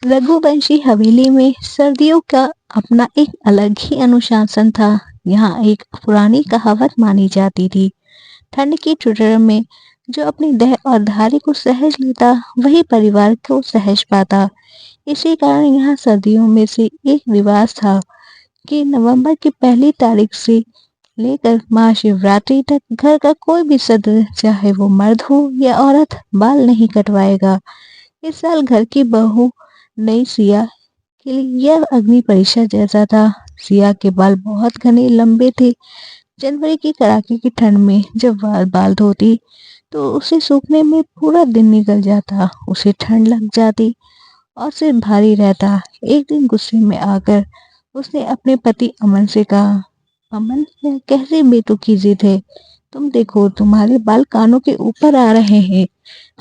रघुवंशी हवेली में सर्दियों का अपना एक अलग ही अनुशासन था। यहाँ एक पुरानी कहावत मानी जाती थी, ठंड की ठिठुर में जो अपनी देह और धारी को सहज लेता वही परिवार को सहज पाता। इसी कारण यहाँ सर्दियों में से एक रिवाज था कि नवंबर की पहली तारीख से लेकर महाशिवरात्रि तक घर का कोई भी सदस्य, चाहे वो मर्द हो या औरत, बाल नहीं कटवाएगा। इस साल घर की बहू नई सिया के लिए यह अग्नि परीक्षा जैसा था। सिया के बाल बहुत घने लंबे थे। जनवरी की कड़ाके की ठंड में जब बाल धोती तो उसे सूखने में पूरा दिन निकल जाता, उसे ठंड लग जाती और सिर भारी रहता। एक दिन गुस्से में आकर उसने अपने पति अमन से कहा, अमन, यह कैसी बेतुकी जिद है? तुम देखो, तुम्हारे बाल कानों के ऊपर आ रहे हैं।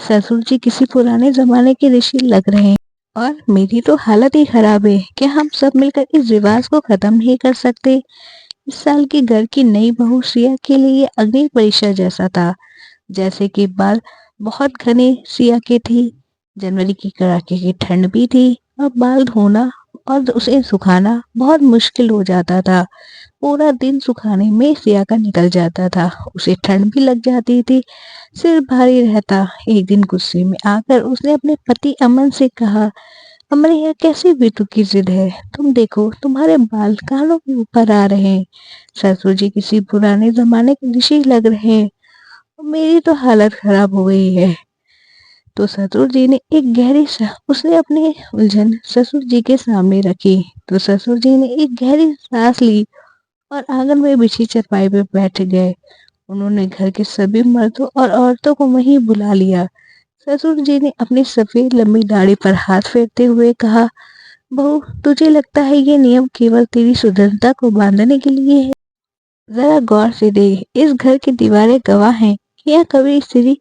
ससुर जी किसी पुराने जमाने के ऋषि लग रहे हैं और मेरी तो हालत ही खराब है। क्या हम सब मिलकर इस रिवाज को खत्म नहीं कर सकते? इस साल की घर की नई बहू सिया के लिए अग्नि परीक्षा जैसा था। जैसे कि बाल बहुत घने सिया के थे, जनवरी की कड़ाके की ठंड भी थी और बाल धोना और उसे सुखाना बहुत मुश्किल हो जाता था। पूरा दिन सुखाने में सिया का निकल जाता था, उसे ठंड भी लग जाती थी, सिर भारी रहता। एक दिन गुस्से में आकर उसने अपने पति अमन से कहा, अमन, यह कैसी बेतुकी जिद है? तुम देखो, तुम्हारे बाल कानों के ऊपर आ रहे हैं। ससुर जी किसी पुराने जमाने के ऋषि लग रहे हैं और मेरी तो हालत खराब हो गई है। तो ससुर जी ने एक गहरी उसने अपनी उलझन ससुर जी के सामने रखी। तो ससुर जी ने एक गहरी सांस ली और आंगन में बिछी चरपाई पर बैठ गए। उन्होंने घर के सभी मर्दों और औरतों को वहीं बुला लिया। ससुर जी ने अपनी सफेद लंबी दाढ़ी पर हाथ फेरते हुए कहा, बहू, तुझे लगता है ये नियम केवल तेरी सुंदरता को बांधने के लिए है? जरा गौर से देख, इस घर की दीवारें गवाह हैं कि यह कभी स्त्री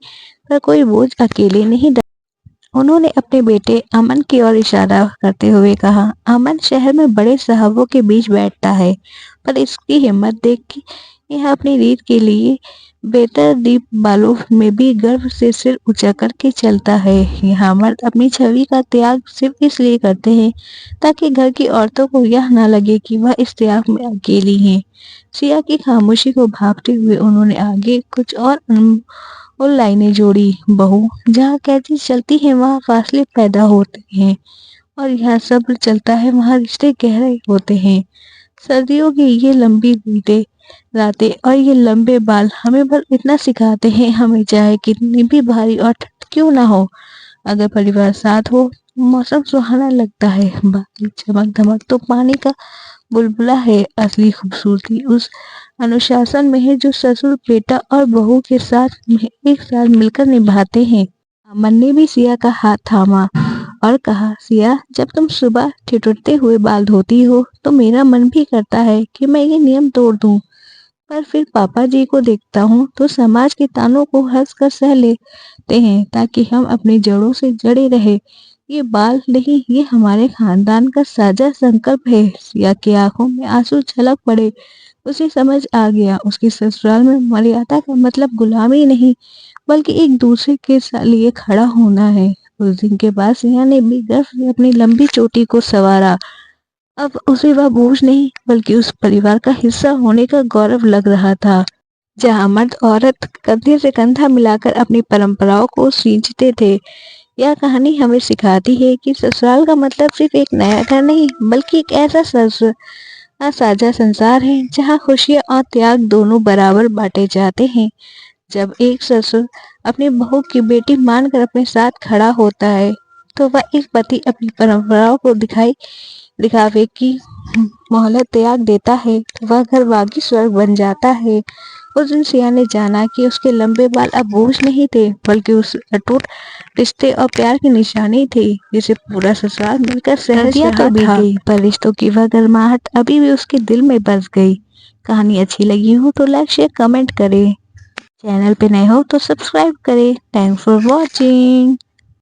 पर कोई बोझ अकेले नहीं डाला। उन्होंने अपने बेटे अमन की ओर इशारा करते हुए कहा, अमन शहर में बड़े साहबों के बीच बैठता है, पर इसकी हिम्मत देख के यह अपनी रीत के लिए बेतरतीब बालों में भी गर्व से सिर ऊंचा करके चलता है। यहाँ मर्द अपनी छवि का त्याग सिर्फ इसलिए करते हैं ताकि घर की औरतों को यह ना लगे कि वह इस त्याग में अकेली हैं। सिया की खामोशी को भांपते हुए उन्होंने आगे कुछ और लाइनें जोड़ी, बहू, जहाँ कैची चलती है वहाँ फासले पैदा होते हैं और यहाँ सब्र चलता है वहाँ रिश्ते गहरे होते हैं। सर्दियों की ये लंबी रातें और ये लंबे बाल हमें बस इतना सिखाते हैं, हमें चाहे कितनी भी भारी और ठंड क्यों ना हो, अगर परिवार साथ हो मौसम सुहाना लगता है। बाकी चमक धमक तो पानी का बुलबुला है। असली खूबसूरती उस अनुशासन में है जो ससुर, बेटा और बहू के साथ एक साथ मिलकर निभाते हैं। अमन ने भी सिया का हाथ थामा और कहा, सिया, जब तुम सुबह ठिठुरते हुए बाल धोती हो तो मेरा मन भी करता है कि मैं ये नियम तोड़ दूं, पर फिर पापा जी को देखता हूँ तो समाज के तानों को हंस कर सह लेते हैं ताकि हम अपनी जड़ों से जड़े रहे। ये बाल नहीं, ये हमारे खानदान का साझा संकल्प है। सिया की आंखों में आंसू छलक पड़े। उसे समझ आ गया, उसके ससुराल में मर्यादा का मतलब गुलामी नहीं बल्कि एक दूसरे के लिए खड़ा होना है। उस दिन के बाद सिया ने भी गर्व से अपनी लंबी चोटी को संवारा। अब उसे वह बोझ नहीं बल्कि उस परिवार का हिस्सा होने का गौरव लग रहा था, जहाँ मर्द औरत कंधे से कंधा मिलाकर अपनी परंपराओं को सींचते थे। यह कहानी हमें सिखाती है कि ससुराल का मतलब सिर्फ एक नया घर नहीं बल्कि एक ऐसा साझा संसार है जहाँ खुशियाँ और त्याग दोनों बराबर बांटे जाते हैं। जब एक ससुर अपनी बहू की बेटी मानकर अपने साथ खड़ा होता है तो वह एक पति अपनी परंपराओं को दिखावे की मोहलत त्याग देता है तो वह घर वाकई स्वर्ग बन जाता है। उस दिन सिया ने जाना कि उसके लंबे बाल अब बोझ नहीं थे बल्कि उस अटूट रिश्ते और प्यार की निशानी थी जिसे पूरा ससुराल मिलकर सहज रहा तो बीत गई, पर रिश्तों की वह गर्माहट अभी भी उसके दिल में बस गई। कहानी अच्छी लगी हो तो लाइक शेयर कमेंट करें, चैनल पे नए हो तो सब्सक्राइब करें। Thanks for watching.